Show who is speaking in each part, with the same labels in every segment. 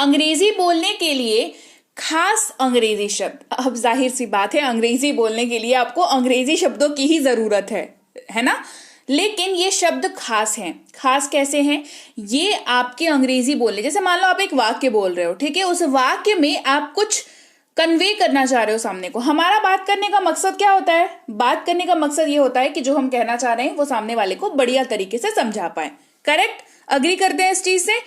Speaker 1: अंग्रेजी बोलने के लिए खास अंग्रेजी शब्द, अब जाहिर सी बात है अंग्रेजी बोलने के लिए आपको अंग्रेजी शब्दों की ही जरूरत है ना। लेकिन ये शब्द खास हैं। खास कैसे हैं? ये आपके अंग्रेजी बोलने, जैसे मान लो आप एक वाक्य बोल रहे हो, ठीक है, उस वाक्य में आप कुछ कन्वे करना चाह रहे हो सामने को। हमारा बात करने का मकसद क्या होता है? बात करने का मकसद ये होता है कि जो हम कहना चाह रहे हैं वो सामने वाले को बढ़िया तरीके से समझा पाए। करेक्ट? अग्री करते हैं इस चीज से?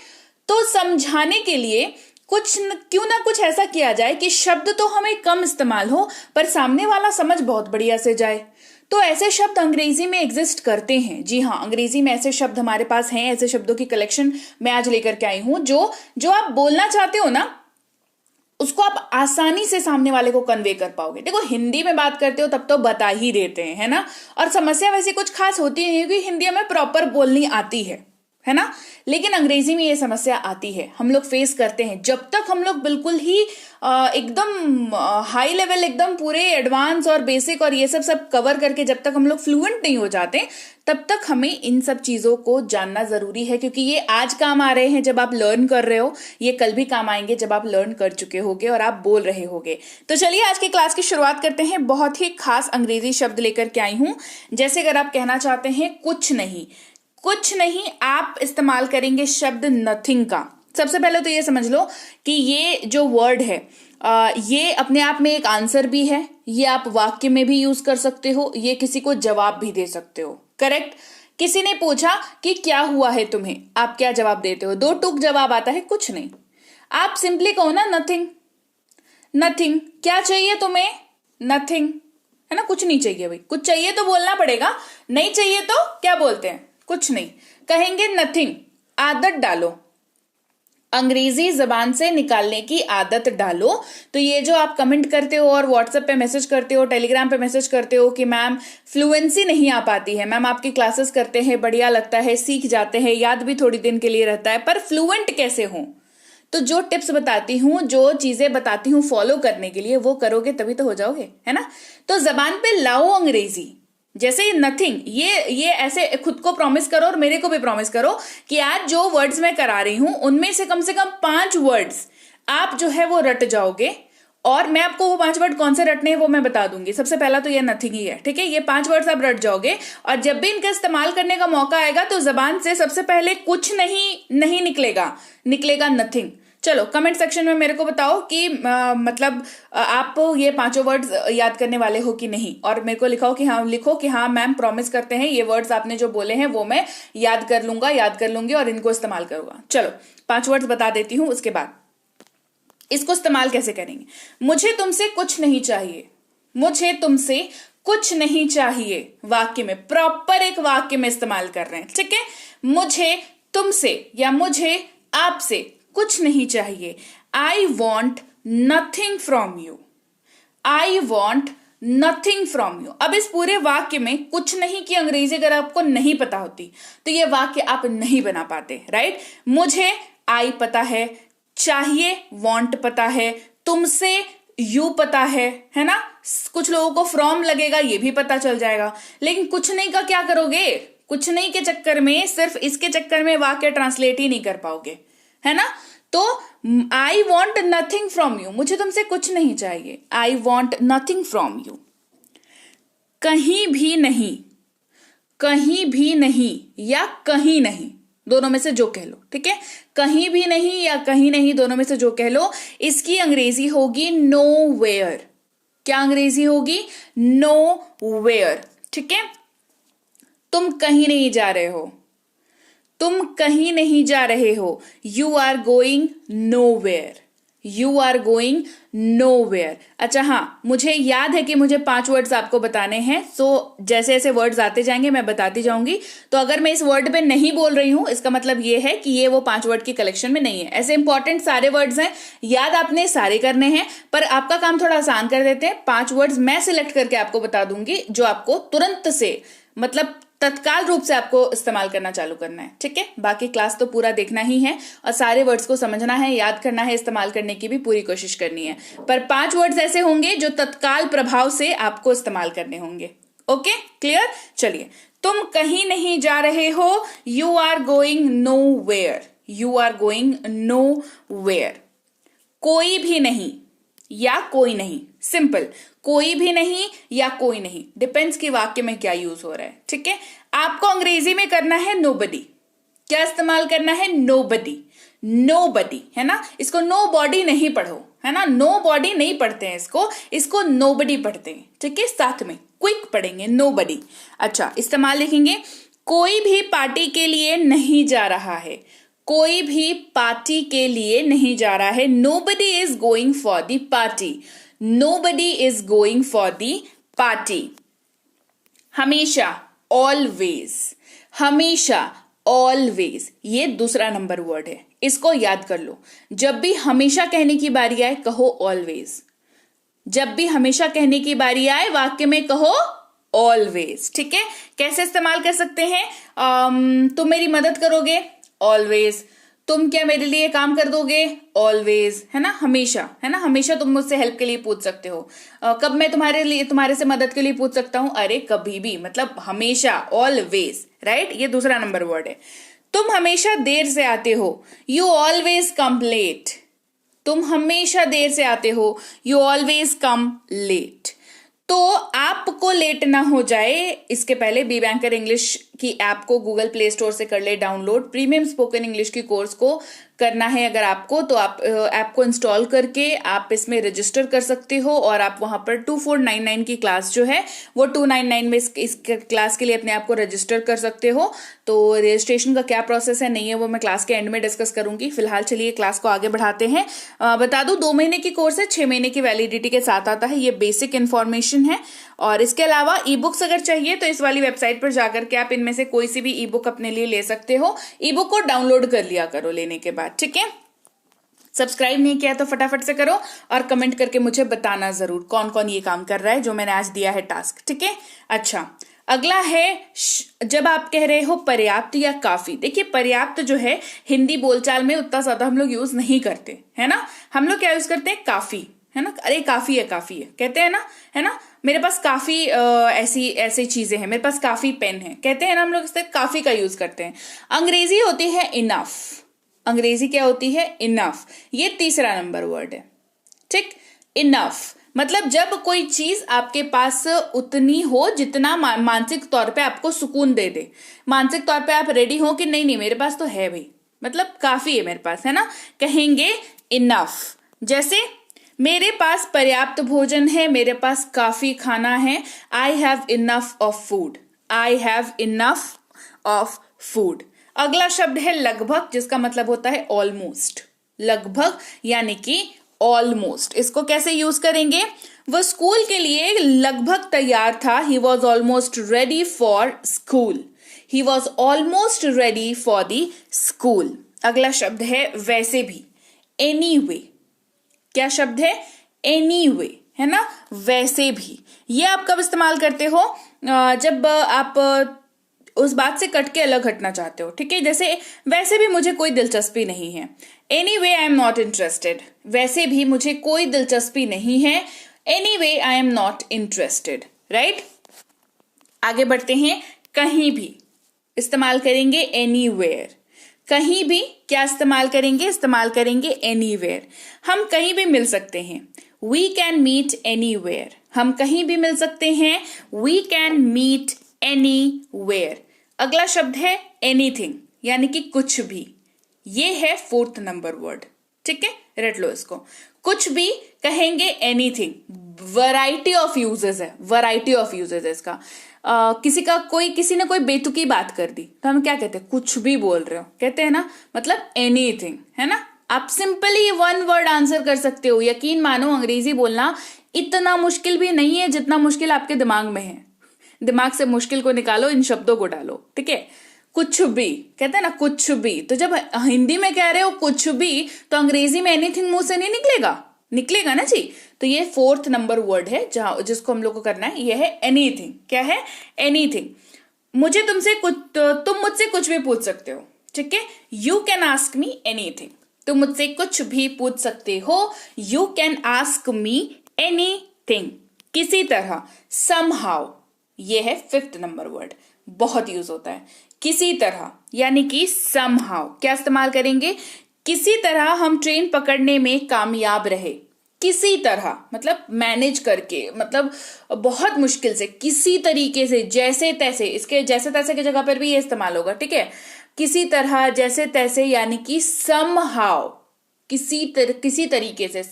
Speaker 1: तो समझाने के लिए क्यों ना कुछ ऐसा किया जाए कि शब्द तो हमें कम इस्तेमाल हो पर सामने वाला समझ बहुत बढ़िया से जाए। तो ऐसे शब्द अंग्रेजी में एग्जिस्ट करते हैं। जी हाँ, अंग्रेजी में ऐसे शब्द हमारे पास हैं। ऐसे शब्दों की कलेक्शन मैं आज लेकर के आई हूं जो आप बोलना चाहते हो ना, उसको आप आसानी से सामने वाले को कन्वे कर पाओगे। देखो, हिंदी में बात करते हो तब तो बता ही देते हैं, है ना। और समस्या वैसे कुछ खास होती है क्योंकि हिंदी में प्रॉपर बोलनी आती है ना। लेकिन अंग्रेजी में ये समस्या आती है, हम लोग फेस करते हैं। जब तक हम लोग बिल्कुल ही एकदम हाई लेवल, एकदम पूरे एडवांस और बेसिक और ये सब कवर करके जब तक हम लोग फ्लुएंट नहीं हो जाते, तब तक हमें इन सब चीजों को जानना जरूरी है। क्योंकि ये आज काम आ रहे हैं जब आप लर्न कर रहे हो, ये कल भी काम आएंगे जब आप लर्न कर चुके होगे और आप बोल रहे होगे। तो चलिए आज की क्लास की शुरुआत करते हैं। बहुत ही खास अंग्रेजी शब्द लेकर के आई हूं। जैसे अगर आप कहना चाहते हैं कुछ नहीं, आप इस्तेमाल करेंगे शब्द नथिंग का। सबसे पहले तो ये समझ लो कि ये जो वर्ड है ये अपने आप में एक आंसर भी है। ये आप वाक्य में भी यूज कर सकते हो, ये किसी को जवाब भी दे सकते हो। करेक्ट? किसी ने पूछा कि क्या हुआ है तुम्हें, आप क्या जवाब देते हो? दो टूक जवाब आता है, कुछ नहीं। आप सिंपली कहो ना नथिंग। क्या चाहिए तुम्हें? नथिंग, है ना। कुछ नहीं चाहिए भाई, कुछ चाहिए तो बोलना पड़ेगा, नहीं चाहिए तो क्या बोलते हैं? कुछ नहीं कहेंगे, नथिंग। आदत डालो, अंग्रेजी जबान से निकालने की आदत डालो। तो ये जो आप कमेंट करते हो और व्हाट्सएप पे मैसेज करते हो, टेलीग्राम पे मैसेज करते हो कि मैम फ्लुएंसी नहीं आ पाती है, मैम आपकी क्लासेस करते हैं, बढ़िया लगता है, सीख जाते हैं, याद भी थोड़ी दिन के लिए रहता है, पर फ्लुएंट कैसे हो? तो जो टिप्स बताती हूँ, जो चीजें बताती हूँ फॉलो करने के लिए, वो करोगे तभी तो हो जाओगे, है ना। तो जबान पे लाओ अंग्रेजी। जैसे नथिंग, ये ऐसे खुद को प्रॉमिस करो और मेरे को भी प्रॉमिस करो कि आज जो वर्ड्स मैं करा रही हूं उनमें से कम 5 वर्ड्स आप जो है वो रट जाओगे। और मैं आपको वो 5 वर्ड कौन से रटने हैं वो मैं बता दूंगी। सबसे पहला तो ये नथिंग ही है, ठीक है। ये 5 वर्ड्स आप रट जाओगे और जब भी इनका इस्तेमाल करने का मौका आएगा तो जबान से सबसे पहले कुछ नहीं निकलेगा नथिंग। चलो कमेंट सेक्शन में मेरे को बताओ कि मतलब आप ये 5 वर्ड्स याद करने वाले हो कि नहीं, और मेरे को लिखो कि हाँ मैम प्रॉमिस करते हैं ये वर्ड्स आपने जो बोले हैं वो मैं याद कर लूंगी और इनको इस्तेमाल करूंगा। चलो 5 वर्ड्स बता देती हूं, उसके बाद इसको इस्तेमाल कैसे करेंगे। मुझे तुमसे कुछ नहीं चाहिए, वाक्य में, प्रॉपर एक वाक्य में इस्तेमाल कर रहे हैं, ठीक है। मुझे तुमसे या मुझे आपसे कुछ नहीं चाहिए। I want nothing from you. अब इस पूरे वाक्य में कुछ नहीं की अंग्रेजी अगर आपको नहीं पता होती तो ये वाक्य आप नहीं बना पाते, राइट। मुझे आई पता है, चाहिए वॉन्ट पता है, तुमसे यू पता है ना। कुछ लोगों को फ्रॉम लगेगा, ये भी पता चल जाएगा। लेकिन कुछ नहीं का क्या करोगे? कुछ नहीं के चक्कर में, सिर्फ इसके चक्कर में वाक्य ट्रांसलेट ही नहीं कर पाओगे, है ना। तो I want nothing from you, मुझे तुमसे कुछ नहीं चाहिए। I want nothing from you. कहीं भी नहीं या कहीं नहीं, दोनों में से जो कह लो, ठीक है। कहीं भी नहीं या कहीं नहीं, दोनों में से जो कह लो। इसकी अंग्रेजी होगी नोवेयर। क्या अंग्रेजी होगी? नोवेयर, ठीक है। तुम कहीं नहीं जा रहे हो, यू आर गोइंग नोवेयर। अच्छा हाँ, मुझे याद है कि मुझे 5 वर्ड्स आपको बताने हैं। सो जैसे जैसे वर्ड्स आते जाएंगे मैं बताती जाऊंगी। तो अगर मैं इस वर्ड पे नहीं बोल रही हूं, इसका मतलब ये है कि ये वो 5 वर्ड की कलेक्शन में नहीं है। ऐसे इंपॉर्टेंट सारे वर्ड्स हैं, याद आपने सारे करने हैं, पर आपका काम थोड़ा आसान कर देते हैं। 5 वर्ड्स मैं सिलेक्ट करके आपको बता दूंगी जो आपको तुरंत से, मतलब तत्काल रूप से आपको इस्तेमाल करना चालू करना है, ठीक है। बाकी क्लास तो पूरा देखना ही है और सारे वर्ड्स को समझना है, याद करना है, इस्तेमाल करने की भी पूरी कोशिश करनी है। पर 5 वर्ड्स ऐसे होंगे जो तत्काल प्रभाव से आपको इस्तेमाल करने होंगे। Okay, clear? चलिए, तुम कहीं नहीं जा रहे हो, you are going nowhere. कोई भी नहीं या कोई नहीं, सिंपल, कोई भी नहीं या कोई नहीं, डिपेंड्स कि वाक्य में क्या यूज हो रहा है। ठीक है, आपको अंग्रेजी में करना है नोबडी। क्या इस्तेमाल करना है? नोबडी, नोबडी, है ना। इसको नो बॉडी नहीं पढ़ो, है ना, नो बॉडी नहीं पढ़ते हैं इसको नोबडी पढ़ते हैं। ठीक है, साथ में क्विक पढ़ेंगे नोबडी। अच्छा, इस्तेमाल लिखेंगे, कोई भी पार्टी के लिए नहीं जा रहा है, कोई भी पार्टी के लिए नहीं जा रहा है। Nobody is going for the party, nobody is going for the party. हमेशा, ऑलवेज, हमेशा, ऑलवेज, ये दूसरा नंबर वर्ड है, इसको याद कर लो। जब भी हमेशा कहने की बारी आए कहो ऑलवेज, जब भी हमेशा कहने की बारी आए वाक्य में कहो ऑलवेज। ठीक है, कैसे इस्तेमाल कर सकते हैं? तुम मेरी मदद करोगे, ऑलवेज। तुम क्या मेरे लिए काम कर दोगे, ऑलवेज, है ना, हमेशा, है ना, हमेशा तुम मुझसे हेल्प के लिए पूछ सकते हो। कब मैं तुम्हारे से मदद के लिए पूछ सकता हूं? अरे कभी भी, मतलब हमेशा, ऑलवेज, राइट। ये दूसरा नंबर वर्ड है। तुम हमेशा देर से आते हो, यू ऑलवेज कम लेट, तुम हमेशा देर से आते हो, यू ऑलवेज कम लेट। तो आपको लेट ना हो जाए इसके पहले बी बैंकर इंग्लिश की ऐप को गूगल प्ले स्टोर से कर ले डाउनलोड। प्रीमियम स्पोकन इंग्लिश की कोर्स को करना है अगर आपको, तो आप ऐप को इंस्टॉल करके आप इसमें रजिस्टर कर सकते हो और आप वहां पर 2499 की क्लास जो है वो 299 में इस क्लास के लिए अपने आप को रजिस्टर कर सकते हो। तो रजिस्ट्रेशन का क्या प्रोसेस है नहीं है वो मैं क्लास के एंड में डिस्कस करूंगी। फिलहाल चलिए क्लास को आगे बढ़ाते हैं। बता दूं 2 महीने की कोर्स है, 6 महीने की वैलिडिटी के साथ आता है। ये बेसिक इन्फॉर्मेशन है और इसके अलावा ई बुक्स अगर चाहिए तो इस वाली वेबसाइट पर जाकर के आप इनमें से कोई सी भी ई बुक अपने लिए ले सकते हो। ई बुक को डाउनलोड कर लिया करो लेने के बाद। ठीक है, सब्सक्राइब नहीं किया तो फटाफट से करो और कमेंट करके मुझे बताना जरूर कौन कौन ये काम कर रहा है जो मैंने आज दिया है टास्क। ठीक है, अच्छा, अगला है जब आप कह रहे हो पर्याप्त या काफी। देखिए पर्याप्त जो है हिंदी बोलचाल में उतना ज्यादा हम लोग यूज नहीं करते, है ना। हम लोग क्या यूज करते हैं? काफी, है ना। अरे काफी है कहते हैं ना, है ना। मेरे पास काफी ऐसी चीजें हैं, मेरे पास काफी पेन है, कहते हैं ना हम लोग इससे काफी का यूज करते हैं। अंग्रेजी होती है इनफ, अंग्रेजी क्या होती है? इनफ। ये तीसरा नंबर वर्ड है। ठीक, इनफ मतलब जब कोई चीज आपके पास उतनी हो जितना मानसिक तौर पे आपको सुकून दे दे। मानसिक तौर पे आप रेडी हो कि नहीं मेरे पास तो है भाई, मतलब काफी है मेरे पास, है ना, कहेंगे इनफ। जैसे मेरे पास पर्याप्त भोजन है, मेरे पास काफी खाना है। I have enough of food, I have enough of food. अगला शब्द है लगभग, जिसका मतलब होता है ऑलमोस्ट। लगभग यानी कि ऑलमोस्ट। इसको कैसे यूज करेंगे? वह स्कूल के लिए लगभग तैयार था। He was almost ready for school, he was almost ready for the school. अगला शब्द है वैसे भी, एनीवे। क्या शब्द है? एनीवे, है ना, वैसे भी। ये आप कब इस्तेमाल करते हो? जब आप उस बात से कट के अलग हटना चाहते हो। ठीक है, जैसे वैसे भी मुझे कोई दिलचस्पी नहीं है, anyway I am not interested. वैसे भी मुझे कोई दिलचस्पी नहीं है, anyway I am not interested, right. आगे बढ़ते हैं, कहीं भी इस्तेमाल करेंगे एनीवेयर। कहीं भी क्या इस्तेमाल करेंगे? इस्तेमाल करेंगे एनीवेयर। हम कहीं भी मिल सकते हैं, वी कैन मीट एनीवेयर। हम कहीं भी मिल सकते हैं, वी कैन मीट एनीवेयर। अगला शब्द है एनीथिंग, यानी कि कुछ भी। ये है 4th नंबर वर्ड। ठीक है, रट लो इसको। कुछ भी कहेंगे एनीथिंग। वैरायटी ऑफ यूजेस है, वैरायटी ऑफ यूजेस है इसका। किसी ने कोई बेतुकी बात कर दी तो हम क्या कहते हैं? कुछ भी बोल रहे हो, कहते हैं ना, मतलब एनीथिंग, है ना। आप सिंपली 1 वर्ड आंसर कर सकते हो। यकीन मानो अंग्रेजी बोलना इतना मुश्किल भी नहीं है जितना मुश्किल आपके दिमाग में है। दिमाग से मुश्किल को निकालो, इन शब्दों को डालो। ठीक है, कुछ भी कहते हैं ना, कुछ भी। तो जब हिंदी में कह रहे हो कुछ भी, तो अंग्रेजी में एनीथिंग मुंह से नहीं निकलेगा ना जी। तो ये 4th नंबर वर्ड है जिसको हम लोग को करना है, ये है एनीथिंग। क्या है? एनीथिंग। तुम मुझसे कुछ भी पूछ सकते हो। ठीक है, you can ask me anything. तुम मुझसे कुछ भी पूछ सकते हो, you can ask me anything. किसी तरह, समहाउ। ये है 5th नंबर वर्ड, बहुत यूज होता है। किसी तरह यानी कि समहाउ। क्या इस्तेमाल करेंगे? किसी तरह हम ट्रेन पकड़ने में कामयाब रहे। किसी तरह मतलब मैनेज करके, मतलब बहुत मुश्किल से, किसी तरीके से, जैसे तैसे, इसके जैसे तैसे की जगह पर भी ये इस्तेमाल होगा, ठीक है। किसी तरह, जैसे तैसे, यानी कि somehow, किसी तरीके से,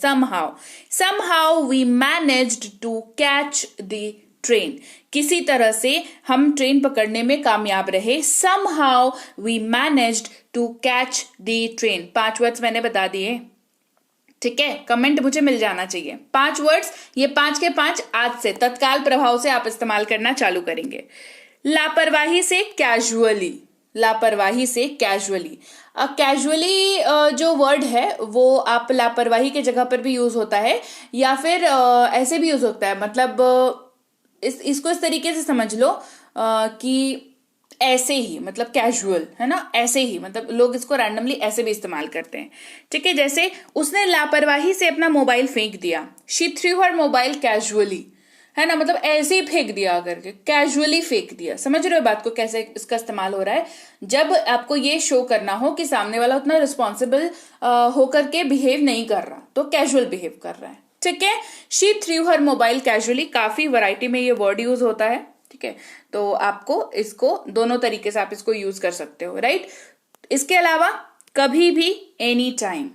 Speaker 1: somehow we managed to catch the train। किसी तरह से हम ट्रेन पकड़ने में कामयाब रहे। somehow we managed to catch the train। 5 words मैंने बता दिए, ठीक है। कमेंट मुझे मिल जाना चाहिए। 5 वर्ड्स, ये 5 के 5 आज से तत्काल प्रभाव से आप इस्तेमाल करना चालू करेंगे। लापरवाही से कैजुअली, लापरवाही से कैजुअली। कैजुअली जो वर्ड है वो आप लापरवाही के जगह पर भी यूज होता है, या फिर ऐसे भी यूज होता है, मतलब इसको इस तरीके से समझ लो कि ऐसे ही, मतलब कैजुअल, है ना, ऐसे ही, मतलब लोग इसको रैंडमली ऐसे भी इस्तेमाल करते हैं, ठीक है। जैसे उसने लापरवाही से अपना मोबाइल फेंक दिया। She threw her mobile casually, है ना, मतलब ऐसे ही फेंक दिया करके, कैजुअली फेंक दिया। समझ रहे हो बात को, कैसे इसका इस्तेमाल हो रहा है। जब आपको ये शो करना हो कि सामने वाला उतना रिस्पॉन्सिबल होकर के बिहेव नहीं कर रहा, तो कैजुअल बिहेव कर रहा है, ठीक है। She threw her mobile casually, काफी वैरायटी में ये वर्ड यूज होता है, ठीक है। तो आपको इसको दोनों तरीके से आप इसको यूज कर सकते हो, राइट। इसके अलावा कभी भी, एनी टाइम,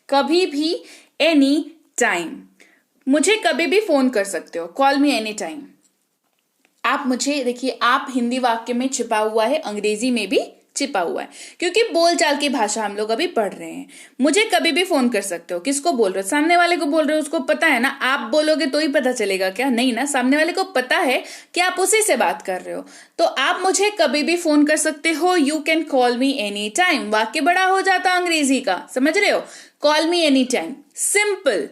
Speaker 1: कभी भी एनी टाइम, मुझे कभी भी फोन कर सकते हो, कॉल मी एनी टाइम। आप मुझे, देखिए, आप हिंदी वाक्य में छिपा हुआ है, अंग्रेजी में भी छिपा हुआ है, क्योंकि बोलचाल की भाषा हम लोग अभी पढ़ रहे हैं। मुझे कभी भी फोन कर सकते हो, किसको बोल रहे हो? सामने वाले को बोल रहे हो, उसको पता है ना। आप बोलोगे तो ही पता चलेगा क्या? नहीं ना, सामने वाले को पता है कि आप उसी से बात कर रहे हो। तो आप मुझे कभी भी फोन कर सकते हो, you can call me any time. वाक्य बड़ा हो जाता अंग्रेजी का, समझ रहे हो। Call me any time, simple,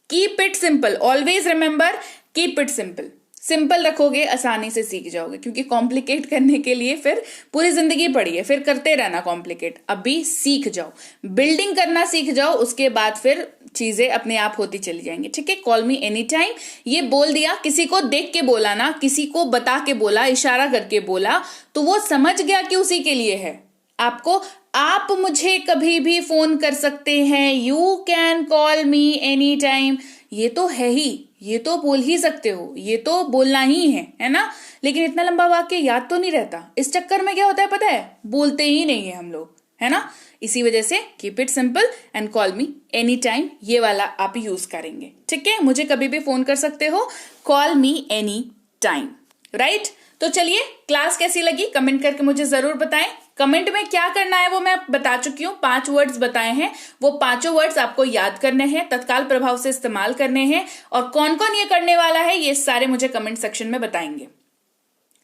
Speaker 1: keep it simple, always remember, keep it simple. Simple रखोगे, आसानी से सीख जाओगे, क्योंकि कॉम्प्लिकेट करने के लिए फिर पूरी जिंदगी पड़ी है, फिर करते रहना कॉम्प्लिकेट। अभी सीख जाओ, बिल्डिंग करना सीख जाओ, उसके बाद फिर चीजें अपने आप होती चली जाएंगी, ठीक है। कॉल मी एनी टाइम, ये बोल दिया, किसी को देख के बोला ना, किसी को बता के बोला, इशारा करके बोला, तो वो समझ गया कि उसी के लिए है। आपको, आप मुझे कभी भी फोन कर सकते हैं, you can call me any time, ये तो है ही, ये तो बोल ही सकते हो, ये तो बोलना ही है ना। लेकिन इतना लंबा वाक्य याद तो नहीं रहता। इस चक्कर में क्या होता है पता है, बोलते ही नहीं है हम लोग, है ना। इसी वजह से keep it simple and call me any time, ये वाला आप यूज करेंगे, ठीक है। मुझे कभी भी फोन कर सकते हो, call me any time, right. तो चलिए, क्लास कैसी लगी कमेंट करके मुझे जरूर बताएं। कमेंट में क्या करना है वो मैं बता चुकी हूँ। 5 वर्ड्स बताए हैं, वो 5 वर्ड्स आपको याद करने हैं, तत्काल प्रभाव से इस्तेमाल करने हैं, और कौन कौन ये करने वाला है ये सारे मुझे कमेंट सेक्शन में बताएंगे,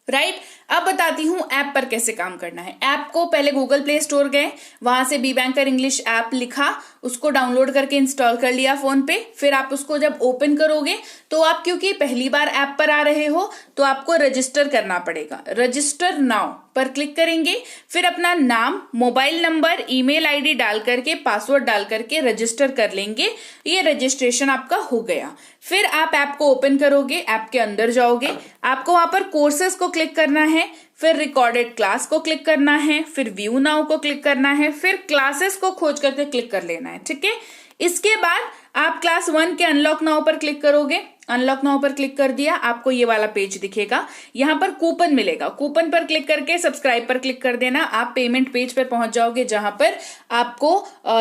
Speaker 1: राइट। अब बताती हूं ऐप पर कैसे काम करना है। ऐप को पहले गूगल प्ले स्टोर गए, वहां से बी बैंकर इंग्लिश ऐप लिखा, उसको डाउनलोड करके इंस्टॉल कर लिया फोन पे। फिर आप उसको जब ओपन करोगे तो आप, क्योंकि पहली बार ऐप पर आ रहे हो, तो आपको रजिस्टर करना पड़ेगा। रजिस्टर नाउ पर क्लिक करेंगे, फिर अपना नाम, मोबाइल नंबर, ईमेल आईडी डाल करके, पासवर्ड डाल करके रजिस्टर कर लेंगे। ये रजिस्ट्रेशन आपका हो गया। फिर आप ऐप को ओपन करोगे, ऐप के अंदर जाओगे, आपको वहां पर कोर्सेज को क्लिक करना है, फिर रिकॉर्डेड क्लास को क्लिक करना है, फिर व्यू नाउ को क्लिक करना है, फिर क्लासेस को खोज करके क्लिक कर लेना है, ठीक है। इसके बाद आप क्लास 1 के अनलॉक नाउ पर क्लिक करोगे। अनलॉक नाउ पर क्लिक कर दिया, आपको ये वाला पेज दिखेगा, यहाँ पर कूपन मिलेगा। कूपन पर क्लिक करके सब्सक्राइब पर क्लिक कर देना। आप पेमेंट पेज पर पहुंच जाओगे, जहां पर आपको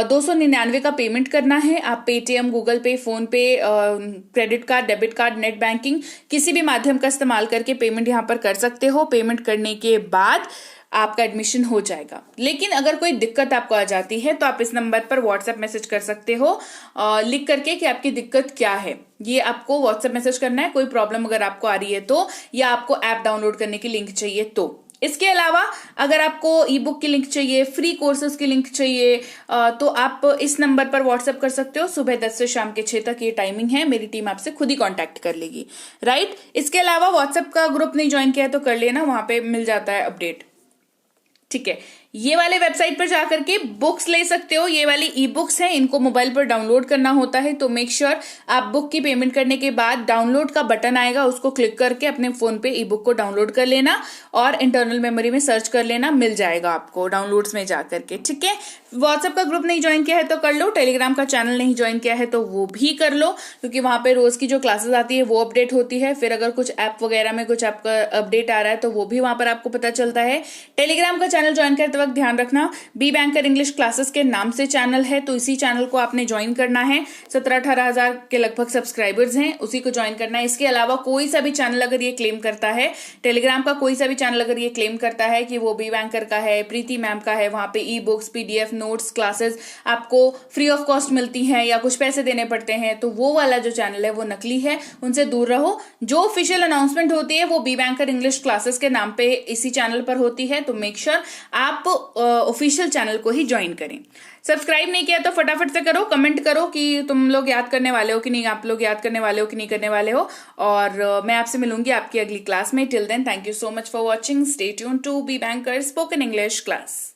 Speaker 1: 299 का पेमेंट करना है। आप पेटीएम, गूगल पे, फोन पे, credit card, debit card, net banking, किसी भी माध्यम का इस्तेमाल करके पेमेंट यहाँ पर कर सकते हो। पेमेंट करने के बाद आपका एडमिशन हो जाएगा। लेकिन अगर कोई दिक्कत आपको आ जाती है तो आप इस नंबर पर व्हाट्सएप मैसेज कर सकते हो, लिख करके कि आपकी दिक्कत क्या है। ये आपको व्हाट्सएप मैसेज करना है, कोई प्रॉब्लम अगर आपको आ रही है तो, या आपको ऐप डाउनलोड करने की लिंक चाहिए तो। इसके अलावा अगर आपको ई बुक की लिंक चाहिए, फ्री कोर्सेज की लिंक चाहिए, तो आप इस नंबर पर व्हाट्सएप कर सकते हो। सुबह 10 से शाम के 6 तक ये टाइमिंग है। मेरी टीम आपसे खुद ही कांटेक्ट कर लेगी, राइट। इसके अलावा व्हाट्सएप का ग्रुप नहीं ज्वाइन किया है तो कर लेना, वहां पे मिल जाता है अपडेट, ठीक है। ये वाले वेबसाइट पर जाकर के बुक्स ले सकते हो। ये वाली ई बुक्स हैं, इनको मोबाइल पर डाउनलोड करना होता है, तो मेक श्योर आप बुक की पेमेंट करने के बाद डाउनलोड का बटन आएगा, उसको क्लिक करके अपने फोन पे ई बुक को डाउनलोड कर लेना और इंटरनल मेमोरी में सर्च कर लेना, मिल जाएगा आपको डाउनलोड्स में जाकर के, ठीक है। व्हाट्सएप का ग्रुप नहीं ज्वाइन किया है तो कर लो, टेलीग्राम का चैनल नहीं ज्वाइन किया है तो वो भी कर लो, क्योंकि वहां पे रोज की जो क्लासेस आती है वो अपडेट होती है। फिर अगर कुछ ऐप वगैरह में कुछ आपका अपडेट आ रहा है तो वो भी वहां पर आपको पता चलता है। टेलीग्राम का चैनल ज्वाइन करते वक्त ध्यान रखना, बी बैंकर इंग्लिश क्लासेस के नाम से चैनल है, तो इसी चैनल को आपने ज्वाइन करना है। 17-18 हजार के लगभग सब्सक्राइबर्स हैं, उसी को ज्वाइन करना है। इसके अलावा कोई सा भी चैनल अगर ये क्लेम करता है, टेलीग्राम का कोई सा भी चैनल अगर ये क्लेम करता है कि वो बी बैंकर का है, प्रीति मैम का है, वहां पे e books, PDF, notes, classes आपको फ्री ऑफ कॉस्ट मिलती हैं या कुछ पैसे देने पड़ते हैं, तो वो वाला जो चैनल है वो नकली है, उनसे दूर रहो। जो ऑफिशियल अनाउंसमेंट होती है वो बी बैंकर इंग्लिश क्लासेस के नाम पे इसी चैनल पर होती है, तो मेक श्योर आप ऑफिशियल चैनल को ही ज्वाइन करें। सब्सक्राइब नहीं किया तो फटाफट से करो, कमेंट करो कि तुम लोग याद करने वाले हो कि नहीं, आप लोग याद करने वाले हो कि नहीं करने वाले हो, और मैं आपसे मिलूंगी आपकी अगली क्लास में। Till then, thank you so much for watching, stay tuned to Be Banker spoken English class.